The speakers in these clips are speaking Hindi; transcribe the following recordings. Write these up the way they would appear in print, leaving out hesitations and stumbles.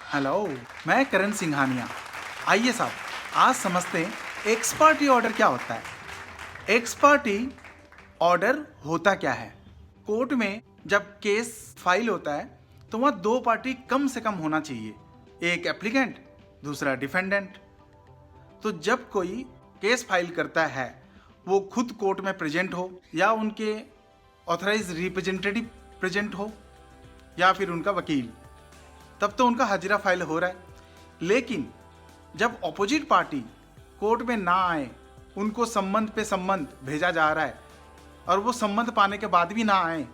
हेलो, मैं करण सिंघानिया। आइए साहब, आज समझते हैं एक्स पार्टी ऑर्डर क्या होता है। एक्स पार्टी ऑर्डर होता क्या है। कोर्ट में जब केस फाइल होता है तो वहाँ दो पार्टी कम से कम होना चाहिए, एक एप्लीकेंट, दूसरा डिफेंडेंट। तो जब कोई केस फाइल करता है वो खुद कोर्ट में प्रेजेंट हो या उनके ऑथराइज रिप्रेजेंटेटिव प्रेजेंट हो या फिर उनका वकील, तब तो उनका हाजिरा फाइल हो रहा है। लेकिन जब अपोजिट पार्टी कोर्ट में ना आए, उनको संबंध पे संबंध भेजा जा रहा है और वो संबंध पाने के बाद भी ना आए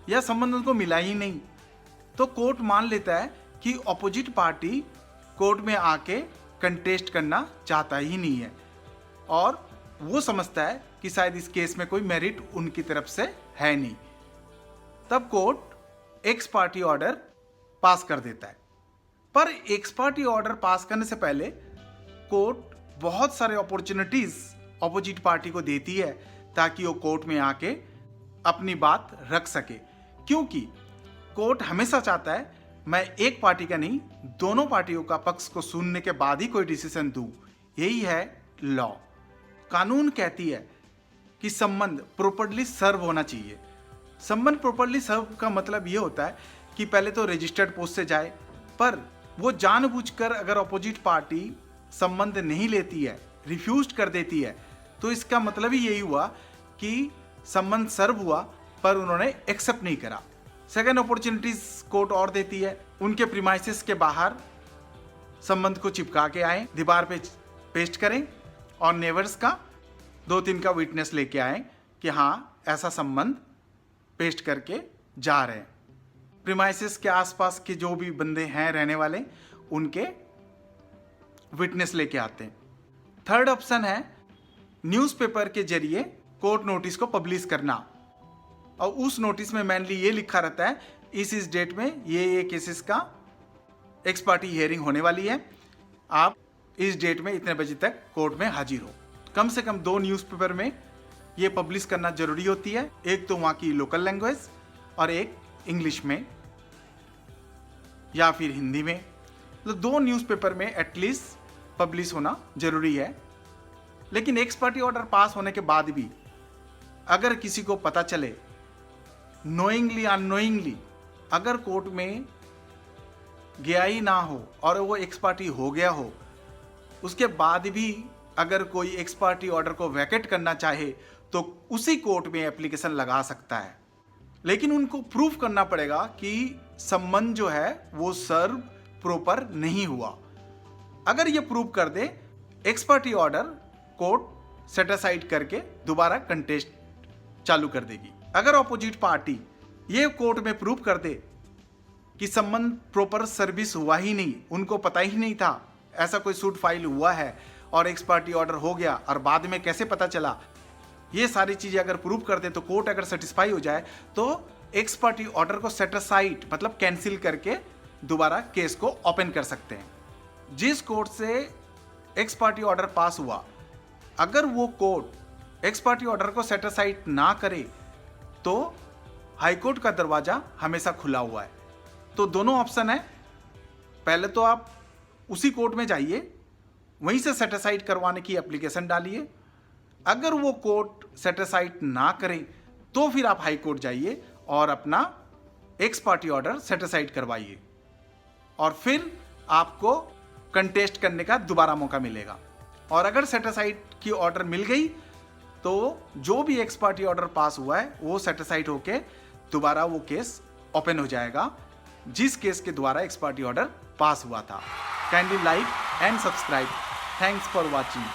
या संबंध उनको मिला ही नहीं, तो कोर्ट मान लेता है कि अपोजिट पार्टी कोर्ट में आके कंटेस्ट करना चाहता ही नहीं है और वो समझता है कि शायद इस केस में कोई मेरिट उनकी तरफ से है नहीं। तब court x party order pass कर देता है। पर एक्स पार्टी ऑर्डर पास करने से पहले कोर्ट बहुत सारे अपॉर्चुनिटीज अपोजिट पार्टी को देती है ताकि वो कोर्ट में आके अपनी बात रख सके, क्योंकि कोर्ट हमेशा चाहता है मैं एक पार्टी का नहीं, दोनों पार्टियों का पक्ष को सुनने के बाद ही कोई डिसीजन दूं। यही है लॉ। कानून कहती है कि संबंध प्रॉपर्ली सर्व होना चाहिए। संबंध प्रॉपर्ली सर्व का मतलब ये होता है कि पहले तो रजिस्टर्ड पोस्ट से जाए, पर वो जानबूझकर अगर अपोजिट पार्टी संबंध नहीं लेती है, रिफ्यूज कर देती है, तो इसका मतलब ही यही हुआ कि संबंध सर्व हुआ पर उन्होंने एक्सेप्ट नहीं करा। सेकेंड अपॉर्चुनिटीज कोर्ट और देती है, उनके प्रीमाइसेस के बाहर संबंध को चिपका के आए, दीवार पे पेस्ट करें और नेबर्स का 2-3 का विटनेस लेके आए कि हाँ ऐसा संबंध पेस्ट करके जा रहे हैं। प्रीमाइसेस के आसपास के जो भी बंदे हैं रहने वाले, उनके विटनेस लेके आते हैं। थर्ड ऑप्शन है न्यूज़पेपर के जरिए कोर्ट नोटिस को पब्लिश करना, और उस नोटिस में मेनली ये लिखा रहता है इस डेट में ये केसेस का एक्स पार्टी हियरिंग होने वाली है, आप इस डेट में इतने बजे तक कोर्ट में हाजिर हो। कम से कम 2 न्यूज़पेपर में ये पब्लिश करना जरूरी होती है, एक तो वहाँ की लोकल लैंग्वेज और एक इंग्लिश में या फिर हिंदी में। तो 2 न्यूज़पेपर में एटलीस्ट पब्लिश होना जरूरी है। लेकिन एक्स पार्टी ऑर्डर पास होने के बाद भी अगर किसी को पता चले नोइंगली अननोइंगली, अगर कोर्ट में गया ही ना हो और वो एक्स पार्टी हो गया हो, उसके बाद भी अगर कोई एक्स पार्टी ऑर्डर को वैकेट करना चाहे तो उसी कोर्ट में एप्लीकेशन लगा सकता है। लेकिन उनको प्रूफ करना पड़ेगा कि संबंध जो है वो सर्व प्रॉपर नहीं हुआ। अगर ये प्रूव कर दे, ex party order court set aside करके दोबारा कंटेस्ट चालू कर देगी। अगर अपोजिट पार्टी ये कोर्ट में प्रूव कर दे कि संबंध प्रॉपर सर्विस हुआ ही नहीं, उनको पता ही नहीं था ऐसा कोई सूट फाइल हुआ है और एक्स पार्टी ऑर्डर हो गया और बाद में कैसे पता चला, ये सारी चीजें अगर प्रूव कर दे तो कोर्ट अगर सेटिस्फाई हो जाए तो एक्स पार्टी ऑर्डर को सेट असाइड मतलब कैंसिल करके दोबारा केस को ओपन कर सकते हैं। जिस कोर्ट से एक्स पार्टी ऑर्डर पास हुआ, अगर वो कोर्ट एक्स पार्टी ऑर्डर को सेट असाइड ना करे तो हाई कोर्ट का दरवाजा हमेशा खुला हुआ है। तो दोनों ऑप्शन है, पहले तो आप उसी कोर्ट में जाइए, वहीं से सेट असाइड करवाने की एप्लीकेशन डालिए। अगर वो कोर्ट सेट असाइड ना करे तो फिर आप हाई कोर्ट जाइए और अपना x party order set aside करवाइए और फिर आपको कंटेस्ट करने का दोबारा मौका मिलेगा। और अगर सेट असाइड की ऑर्डर मिल गई तो जो भी एक्स पार्टी ऑर्डर पास हुआ है वो सेट असाइड होके दोबारा वो केस ओपन हो जाएगा जिस केस के द्वारा एक्स पार्टी ऑर्डर पास हुआ था। Kindly like and subscribe. Thanks for watching.